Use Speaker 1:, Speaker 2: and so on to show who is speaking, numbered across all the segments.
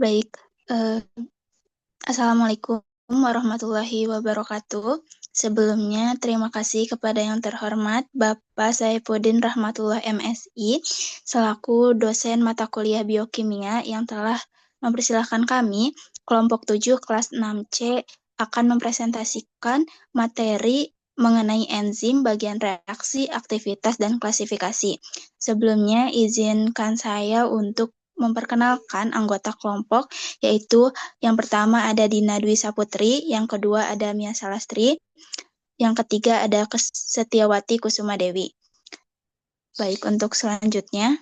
Speaker 1: Baik, Assalamualaikum warahmatullahi wabarakatuh. Sebelumnya, terima kasih kepada yang terhormat Bapak Saifuddin Rahmatullah MSI, selaku dosen mata kuliah biokimia yang telah mempersilahkan kami, kelompok 7 kelas 6C, akan mempresentasikan materi mengenai enzim bagian reaksi, aktivitas, dan klasifikasi. Sebelumnya, izinkan saya untuk memperkenalkan anggota kelompok, yaitu yang pertama ada Dina Dwi Saputri, yang kedua ada Mia Salastri, yang ketiga ada Setiawati Kusuma Dewi. Baik, untuk selanjutnya,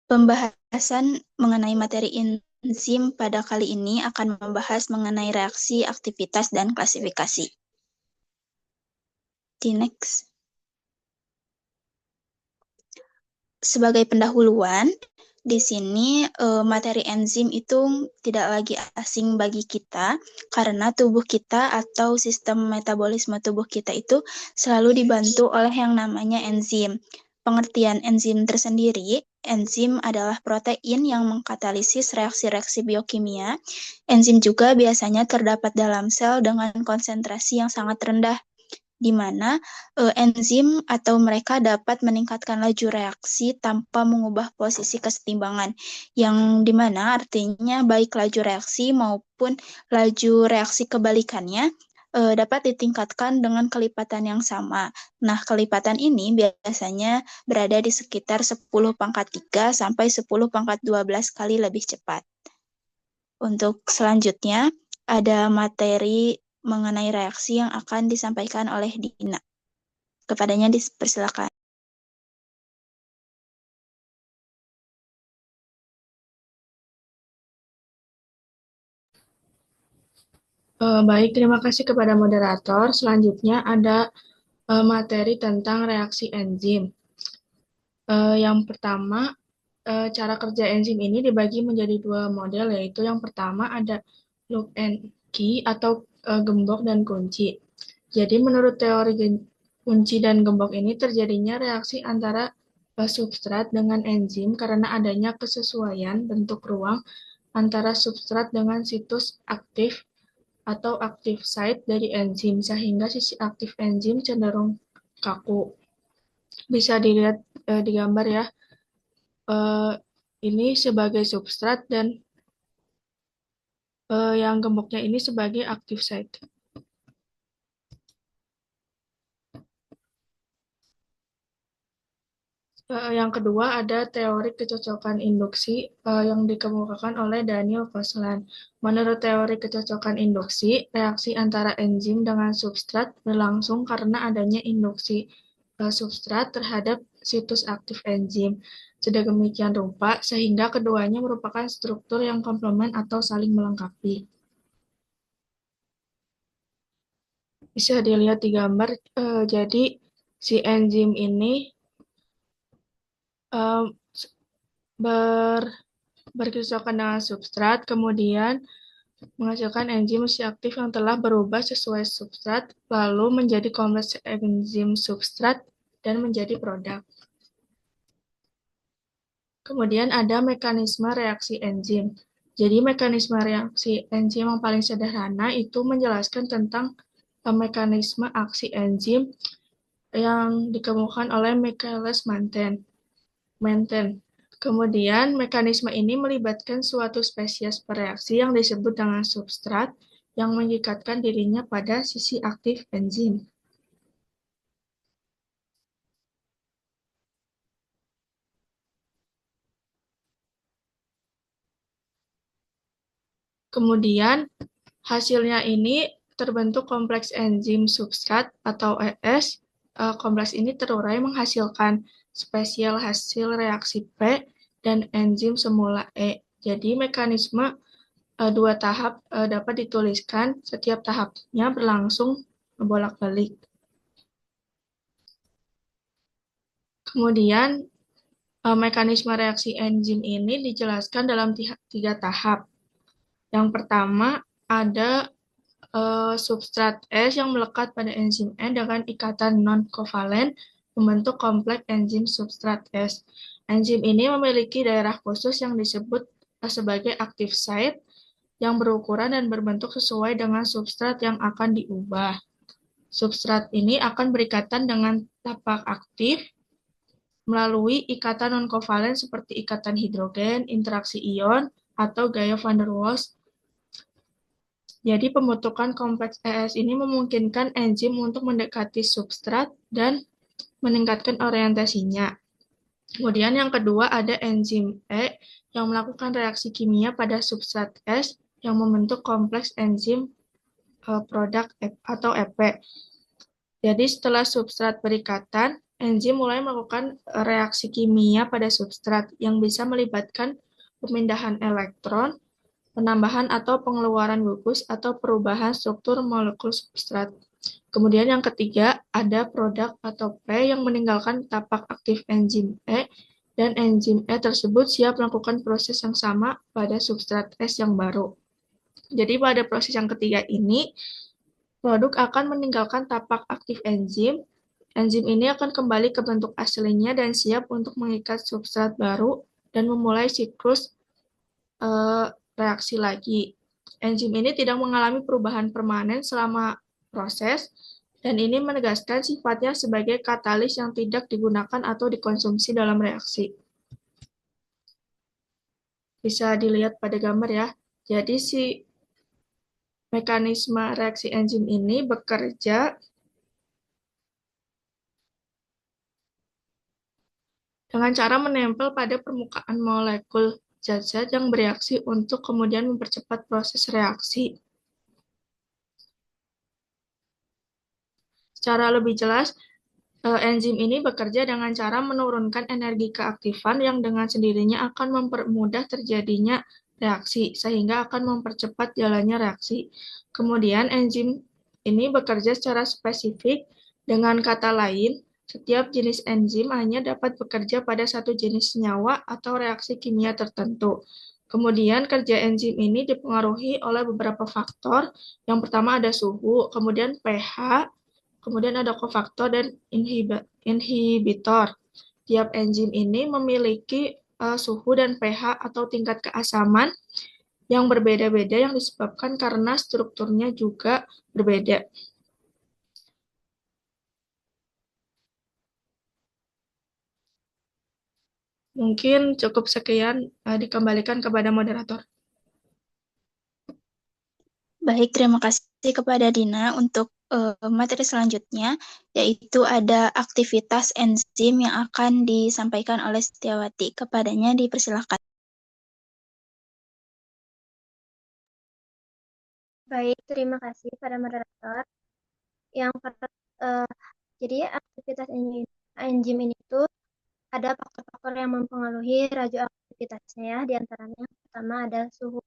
Speaker 1: pembahasan mengenai materi enzim pada kali ini akan membahas mengenai reaksi, aktivitas, dan klasifikasi. Di next. Sebagai pendahuluan, di sini materi enzim itu tidak lagi asing bagi kita karena tubuh kita atau sistem metabolisme tubuh kita itu selalu dibantu oleh yang namanya enzim. Pengertian enzim tersendiri, enzim adalah protein yang mengkatalisis reaksi-reaksi biokimia. Enzim juga biasanya terdapat dalam sel dengan konsentrasi yang sangat rendah, di mana enzim atau mereka dapat meningkatkan laju reaksi tanpa mengubah posisi kesetimbangan, yang dimana artinya baik laju reaksi maupun laju reaksi kebalikannya dapat ditingkatkan dengan kelipatan yang sama. Nah, kelipatan ini biasanya berada di sekitar 10 pangkat 3 sampai 10 pangkat 12 kali lebih cepat. Untuk selanjutnya, ada materi mengenai reaksi yang akan disampaikan oleh Dina. Kepadanya dipersilakan.
Speaker 2: Baik, terima kasih kepada moderator. Selanjutnya ada materi tentang reaksi enzim. Yang pertama, cara kerja enzim ini dibagi menjadi dua model, yaitu yang pertama ada lock and key atau gembok dan kunci. Jadi menurut teori kunci dan gembok ini terjadinya reaksi antara substrat dengan enzim karena adanya kesesuaian bentuk ruang antara substrat dengan situs aktif atau active site dari enzim, sehingga sisi aktif enzim cenderung kaku. Bisa dilihat di gambar ya, ini sebagai substrat dan yang gemboknya ini sebagai active site. Yang kedua ada teori kecocokan induksi yang dikemukakan oleh Daniel Koslan. Menurut teori kecocokan induksi, reaksi antara enzim dengan substrat berlangsung karena adanya induksi substrat terhadap situs aktif enzim. Sedemikian rupa sehingga keduanya merupakan struktur yang komplement atau saling melengkapi. Bisa dilihat di gambar, jadi si enzim ini berkecocokan dengan substrat, kemudian menghasilkan enzim si aktif yang telah berubah sesuai substrat, lalu menjadi kompleks enzim substrat dan menjadi produk. Kemudian ada mekanisme reaksi enzim. Jadi mekanisme reaksi enzim yang paling sederhana itu menjelaskan tentang mekanisme aksi enzim yang dikemukakan oleh Michaelis Menten. Kemudian, mekanisme ini melibatkan suatu spesies bereaksi yang disebut dengan substrat yang mengikatkan dirinya pada sisi aktif enzim. Kemudian, hasilnya ini terbentuk kompleks enzim substrat atau ES. Kompleks ini terurai menghasilkan spesial hasil reaksi P dan enzim semula E. Jadi, mekanisme dua tahap dapat dituliskan, setiap tahapnya berlangsung bolak-balik. Kemudian, mekanisme reaksi enzim ini dijelaskan dalam 3 tahap. Yang pertama ada Substrat S yang melekat pada enzim E dengan ikatan non-kovalen membentuk kompleks enzim substrat S. Enzim ini memiliki daerah khusus yang disebut sebagai active site yang berukuran dan berbentuk sesuai dengan substrat yang akan diubah. Substrat ini akan berikatan dengan tapak aktif melalui ikatan non-kovalen seperti ikatan hidrogen, interaksi ion, atau gaya van der Waals. Jadi pembentukan kompleks ES ini memungkinkan enzim untuk mendekati substrat dan meningkatkan orientasinya. Kemudian yang kedua ada enzim E yang melakukan reaksi kimia pada substrat S yang membentuk kompleks enzim produk atau EP. Jadi setelah substrat berikatan, enzim mulai melakukan reaksi kimia pada substrat yang bisa melibatkan pemindahan elektron, penambahan atau pengeluaran gugus atau perubahan struktur molekul substrat. Kemudian yang ketiga ada produk atau P yang meninggalkan tapak aktif enzim E dan enzim E tersebut siap melakukan proses yang sama pada substrat S yang baru. Jadi pada proses yang ketiga ini, produk akan meninggalkan tapak aktif enzim. Enzim ini akan kembali ke bentuk aslinya dan siap untuk mengikat substrat baru dan memulai siklus reaksi lagi. Enzim ini tidak mengalami perubahan permanen selama proses, dan ini menegaskan sifatnya sebagai katalis yang tidak digunakan atau dikonsumsi dalam reaksi. Bisa dilihat pada gambar ya. Jadi si mekanisme reaksi enzim ini bekerja dengan cara menempel pada permukaan molekul zat-zat yang bereaksi untuk kemudian mempercepat proses reaksi. Secara lebih jelas, enzim ini bekerja dengan cara menurunkan energi keaktifan yang dengan sendirinya akan mempermudah terjadinya reaksi, sehingga akan mempercepat jalannya reaksi. Kemudian enzim ini bekerja secara spesifik, dengan kata lain, setiap jenis enzim hanya dapat bekerja pada satu jenis senyawa atau reaksi kimia tertentu. Kemudian kerja enzim ini dipengaruhi oleh beberapa faktor. Yang pertama ada suhu, kemudian pH, kemudian ada kofaktor dan inhibitor. Tiap enzim ini memiliki suhu dan pH atau tingkat keasaman yang berbeda-beda yang disebabkan karena strukturnya juga berbeda. Mungkin cukup sekian, dikembalikan kepada moderator.
Speaker 1: Baik, terima kasih kepada Dina untuk materi selanjutnya, yaitu ada aktivitas enzim yang akan disampaikan oleh Setiawati. Kepadanya dipersilakan.
Speaker 3: Baik, terima kasih pada moderator. Yang jadi aktivitas enzim ini tuh ada faktor-faktor yang mempengaruhi radioaktivitasnya ya, diantaranya pertama ada suhu.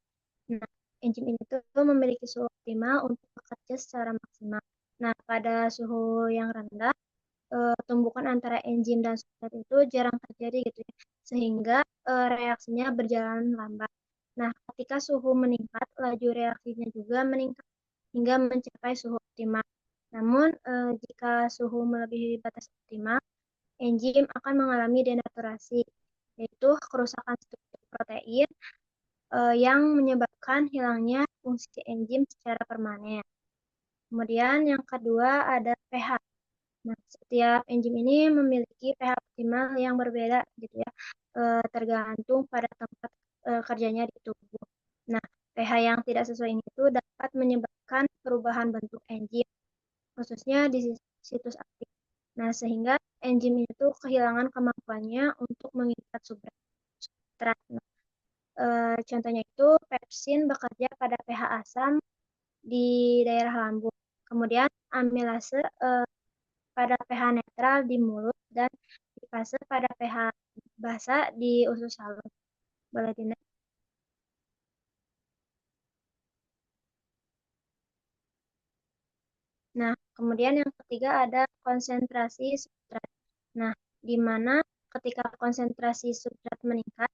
Speaker 3: Nah, enzim ini tuh memiliki suhu optimal untuk bekerja secara maksimal. Nah, pada suhu yang rendah, tumbukan antara enzim dan substrat itu jarang terjadi gitu ya, sehingga reaksinya berjalan lambat. Nah, ketika suhu meningkat, laju reaksinya juga meningkat hingga mencapai suhu optimal. Namun, jika suhu melebihi batas optimal, enzim akan mengalami denaturasi, yaitu kerusakan struktur protein yang menyebabkan hilangnya fungsi enzim secara permanen. Kemudian yang kedua ada pH. Nah, setiap enzim ini memiliki pH optimal yang berbeda gitu ya, tergantung pada tempat kerjanya di tubuh. Nah, pH yang tidak sesuai ini itu dapat menyebabkan perubahan bentuk enzim, khususnya di situs aktif. Nah, sehingga enzim itu kehilangan kemampuannya untuk mengikat substrat. Nah, contohnya itu pepsin bekerja pada pH asam di daerah lambung. Kemudian amilase pada pH netral di mulut dan lipase pada pH basa di usus halus. Boleh Dina? Nah, kemudian yang ketiga ada konsentrasi substrat. Nah, di mana ketika konsentrasi substrat meningkat,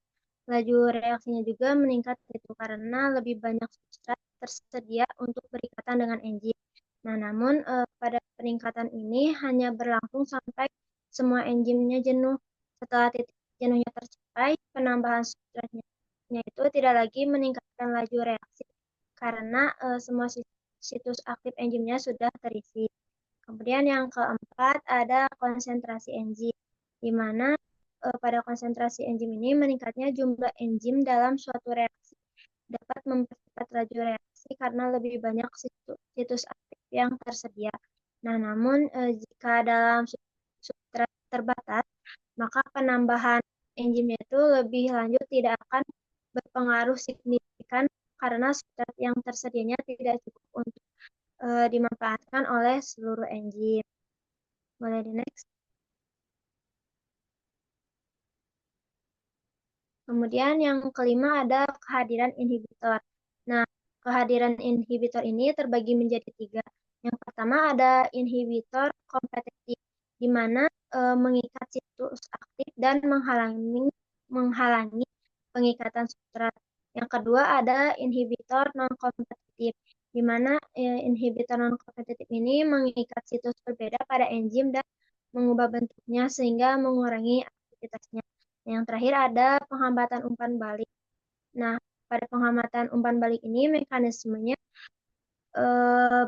Speaker 3: laju reaksinya juga meningkat gitu karena lebih banyak substrat tersedia untuk berikat peningkatan dengan enzim. Nah, namun pada peningkatan ini hanya berlangsung sampai semua enzimnya jenuh. Setelah titik jenuhnya tercapai, penambahan substratnya itu tidak lagi meningkatkan laju reaksi karena semua situs aktif enzimnya sudah terisi. Kemudian yang keempat ada konsentrasi enzim, di mana pada konsentrasi enzim ini meningkatnya jumlah enzim dalam suatu reaksi dapat mempercepat laju reaksi karena lebih banyak situs aktif yang tersedia. Nah, namun jika dalam substrat terbatas, maka penambahan enzimnya itu lebih lanjut tidak akan berpengaruh signifikan karena substrat yang tersedianya tidak cukup untuk dimanfaatkan oleh seluruh enzim. Boleh di next. Kemudian yang kelima ada kehadiran inhibitor. Nah, kehadiran inhibitor ini terbagi menjadi 3. Yang pertama ada inhibitor kompetitif, di mana mengikat situs aktif dan menghalangi pengikatan substrat. Yang kedua ada inhibitor non-kompetitif, di mana inhibitor non-kompetitif ini mengikat situs berbeda pada enzim dan mengubah bentuknya sehingga mengurangi aktivitasnya. Yang terakhir ada penghambatan umpan balik. Nah, pada penghambatan umpan balik ini mekanismenya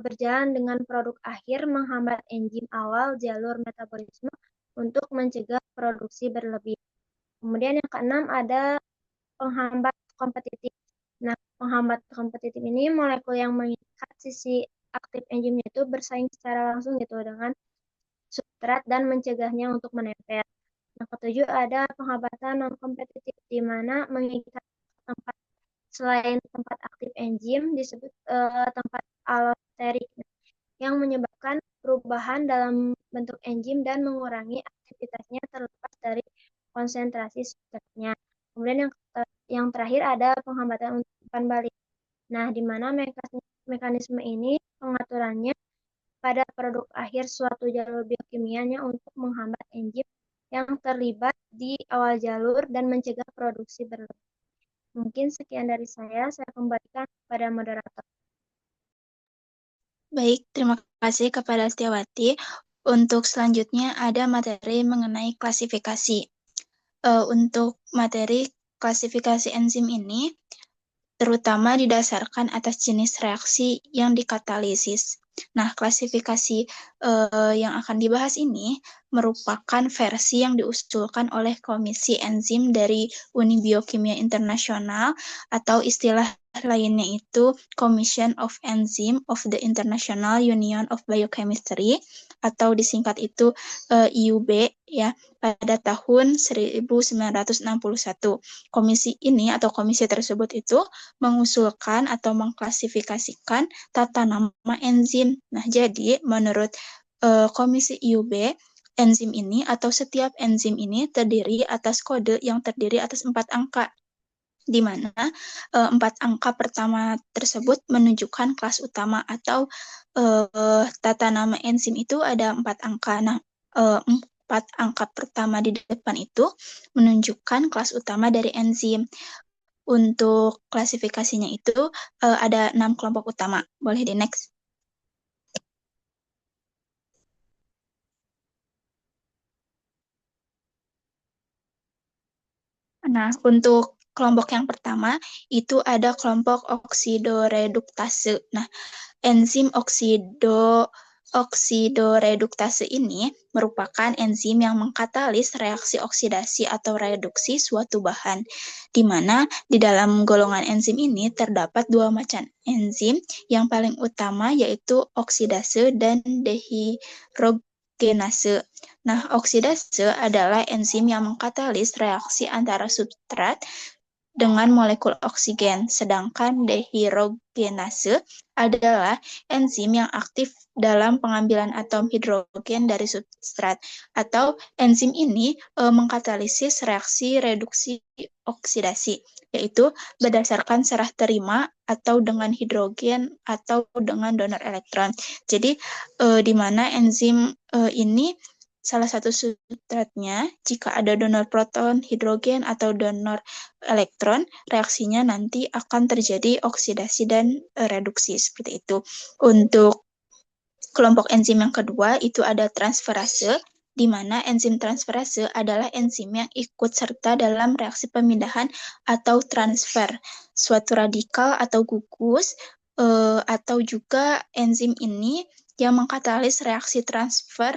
Speaker 3: berjalan dengan produk akhir menghambat enzim awal jalur metabolisme untuk mencegah produksi berlebih. Kemudian yang keenam ada penghambat kompetitif. Nah, penghambat kompetitif ini molekul yang mengikat sisi aktif enzimnya itu bersaing secara langsung gitu dengan substrat dan mencegahnya untuk menempel. Yang ketujuh ada penghambatan non-kompetitif, di mana mengikat tempat selain tempat aktif enzim disebut tempat allosterik yang menyebabkan perubahan dalam bentuk enzim dan mengurangi aktivitasnya terlepas dari konsentrasi substratnya. Kemudian yang terakhir ada penghambatan umpan balik. Nah, di mana mekanisme ini pengaturannya pada produk akhir suatu jalur biokimianya untuk menghambat enzim yang terlibat di awal jalur dan mencegah produksi berlebih. Mungkin sekian dari saya kembalikan kepada moderator.
Speaker 1: Baik, terima kasih kepada Setiawati. Untuk selanjutnya ada materi mengenai klasifikasi. Untuk materi klasifikasi enzim ini terutama didasarkan atas jenis reaksi yang dikatalisis. Nah, klasifikasi yang akan dibahas ini merupakan versi yang diusulkan oleh Komisi Enzim dari Uni Biokimia Internasional atau istilah lainnya itu Commission of Enzyme of the International Union of Biochemistry atau disingkat itu IUB ya pada tahun 1961. Komisi ini atau komisi tersebut itu mengusulkan atau mengklasifikasikan tata nama enzim. Nah, jadi menurut Komisi IUB, enzim ini atau setiap enzim ini terdiri atas kode yang terdiri atas 4 angka, di mana 4 angka pertama tersebut menunjukkan kelas utama atau tata nama enzim itu ada 4 angka. Nah, 4 angka pertama di depan itu menunjukkan kelas utama dari enzim. Untuk klasifikasinya itu ada 6 kelompok utama. Boleh di next. Nah, untuk kelompok yang pertama itu ada kelompok oksidoreduktase. Nah, enzim oksidoreduktase ini merupakan enzim yang mengkatalis reaksi oksidasi atau reduksi suatu bahan, di mana di dalam golongan enzim ini terdapat 2 macam enzim. Yang paling utama yaitu oksidase dan dehidrogenase. Nah, oksidase adalah enzim yang mengkatalis reaksi antara substrat dengan molekul oksigen, sedangkan dehidrogenase adalah enzim yang aktif dalam pengambilan atom hidrogen dari substrat, atau enzim ini mengkatalisis reaksi reduksi oksidasi, yaitu berdasarkan serah terima atau dengan hidrogen atau dengan donor elektron. Jadi di mana enzim ini salah satu substratnya, jika ada donor proton, hidrogen, atau donor elektron, reaksinya nanti akan terjadi oksidasi dan reduksi seperti itu. Untuk kelompok enzim yang kedua itu ada transferase, di mana enzim transferase adalah enzim yang ikut serta dalam reaksi pemindahan atau transfer suatu radikal atau gugus, atau juga enzim ini yang mengkatalis reaksi transfer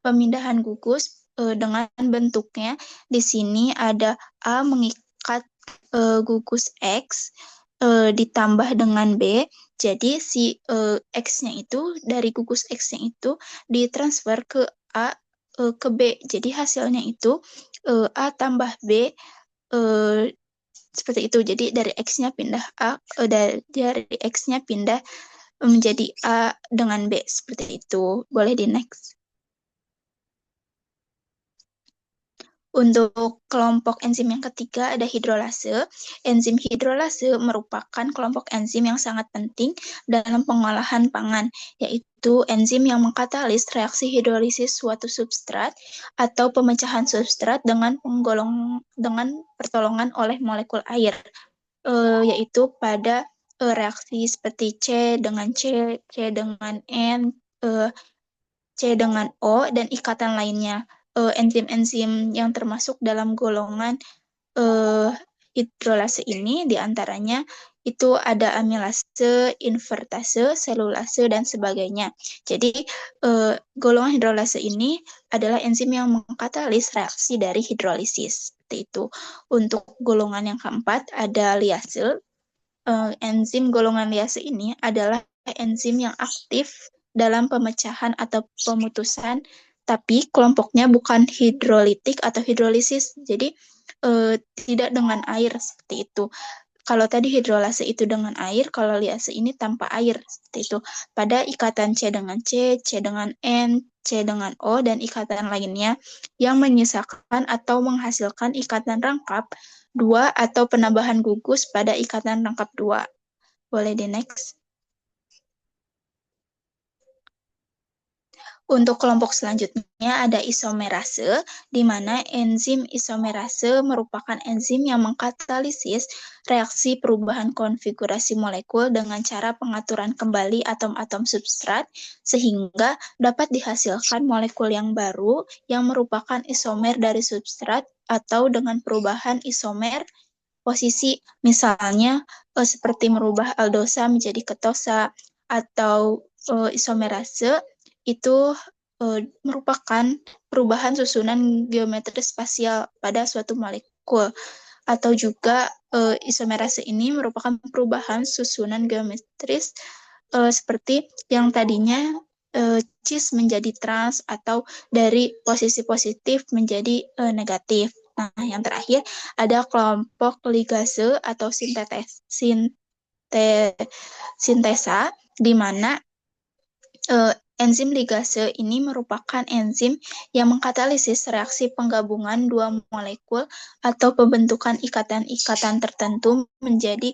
Speaker 1: pemindahan gugus dengan bentuknya di sini ada A mengikat gugus X ditambah dengan B. Jadi si X-nya itu dari gugus X-nya itu ditransfer ke A ke B. Jadi hasilnya itu A tambah B seperti itu. Jadi dari X-nya pindah A dari X-nya pindah menjadi A dengan B seperti itu. Boleh di next. Untuk kelompok enzim yang ketiga ada hidrolase. Enzim hidrolase merupakan kelompok enzim yang sangat penting dalam pengolahan pangan, yaitu enzim yang mengkatalis reaksi hidrolisis suatu substrat atau pemecahan substrat dengan pertolongan oleh molekul air, yaitu pada reaksi seperti C dengan C, C dengan N, C dengan O, dan ikatan lainnya. Enzim-enzim yang termasuk dalam golongan hidrolase ini diantaranya itu ada amilase, invertase, selulase, dan sebagainya. Jadi golongan hidrolase ini adalah enzim yang mengkatalis reaksi dari hidrolisis. Seperti itu. Untuk golongan yang keempat ada liase. Enzim golongan liase ini adalah enzim yang aktif dalam pemecahan atau pemutusan, tapi kelompoknya bukan hidrolitik atau hidrolisis, jadi tidak dengan air seperti itu. Kalau tadi hidrolase itu dengan air, kalau liase ini tanpa air seperti itu. Pada ikatan C dengan C, C dengan N, C dengan O, dan ikatan lainnya yang menyisakan atau menghasilkan ikatan rangkap 2 atau penambahan gugus pada ikatan rangkap 2. Boleh di next. Untuk kelompok selanjutnya ada isomerase, di mana enzim isomerase merupakan enzim yang mengkatalisis reaksi perubahan konfigurasi molekul dengan cara pengaturan kembali atom-atom substrat, sehingga dapat dihasilkan molekul yang baru yang merupakan isomer dari substrat atau dengan perubahan isomer posisi, misalnya seperti merubah aldosa menjadi ketosa, atau isomerase itu merupakan perubahan susunan geometris spasial pada suatu molekul, atau juga isomerase ini merupakan perubahan susunan geometris seperti yang tadinya cis menjadi trans atau dari posisi positif menjadi negatif. Nah, yang terakhir ada kelompok ligase atau sintesa, di mana enzim ligase ini merupakan enzim yang mengkatalisis reaksi penggabungan dua molekul atau pembentukan ikatan-ikatan tertentu menjadi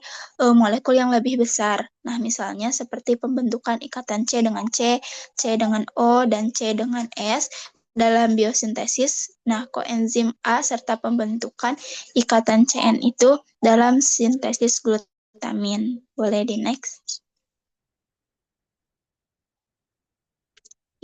Speaker 1: molekul yang lebih besar. Nah, misalnya seperti pembentukan ikatan C dengan C, C dengan O, dan C dengan S dalam biosintesis. Nah, koenzim A serta pembentukan ikatan CN itu dalam sintesis glutamin. Boleh di next.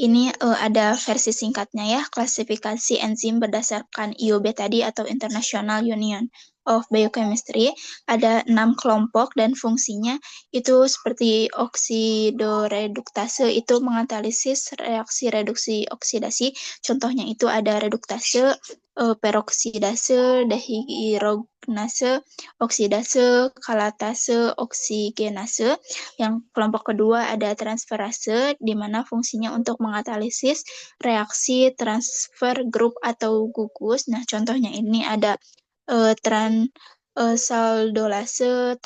Speaker 1: Ini ada versi singkatnya ya, klasifikasi enzim berdasarkan IUB tadi atau International Union of Biochemistry. Ada 6 kelompok dan fungsinya itu seperti oksidoreduktase itu mengatalisis reaksi reduksi oksidasi. Contohnya itu ada reduktase, peroksidase, dehidrogenase, oksidase, kalatase, oksigenase. Yang kelompok kedua ada transferase, di mana fungsinya untuk mengatalisis reaksi transfer grup atau gugus. Nah, contohnya ini ada saldolase,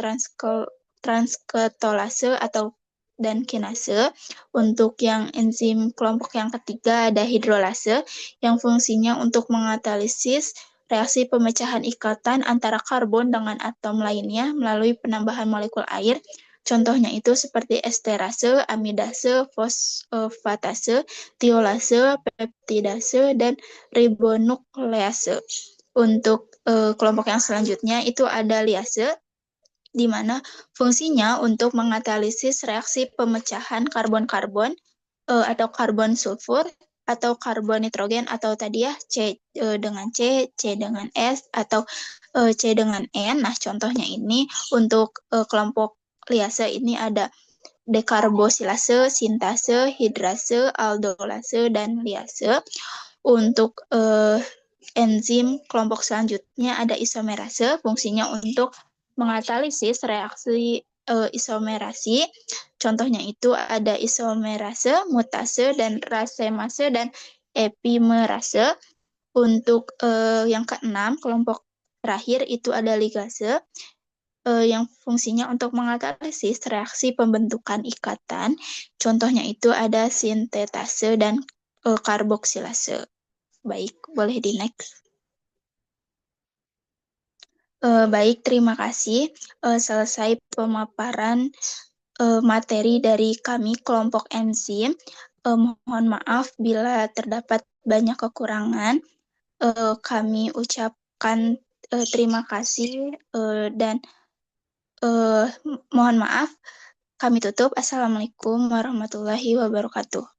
Speaker 1: transketolase atau dan kinase. Untuk yang enzim kelompok yang ketiga ada hidrolase, yang fungsinya untuk mengatalisis reaksi pemecahan ikatan antara karbon dengan atom lainnya melalui penambahan molekul air. Contohnya itu seperti esterase, amidase, fosfatase, tiolase, peptidase, dan ribonuklease. Untuk kelompok yang selanjutnya itu ada liase, di mana fungsinya untuk mengatalisis reaksi pemecahan karbon-karbon atau karbon sulfur atau karbon nitrogen atau tadi ya C dengan C, C dengan S atau C dengan N. Nah, contohnya ini untuk kelompok liase ini ada dekarbosilase, sintase, hidrase, aldolase, dan liase. Untuk enzim kelompok selanjutnya ada isomerase, fungsinya untuk mengatalisis reaksi isomerasi. Contohnya itu ada isomerase, mutase, dan rasemase, dan epimerase. Untuk yang keenam, kelompok terakhir itu ada ligase, yang fungsinya untuk mengatalisis reaksi pembentukan ikatan. Contohnya itu ada sintetase dan karboksilase. Baik, boleh di next. Baik, terima kasih. Selesai pemaparan materi dari kami kelompok enzim. Mohon maaf bila terdapat banyak kekurangan. Kami ucapkan terima kasih dan mohon maaf. Kami tutup. Assalamualaikum warahmatullahi wabarakatuh.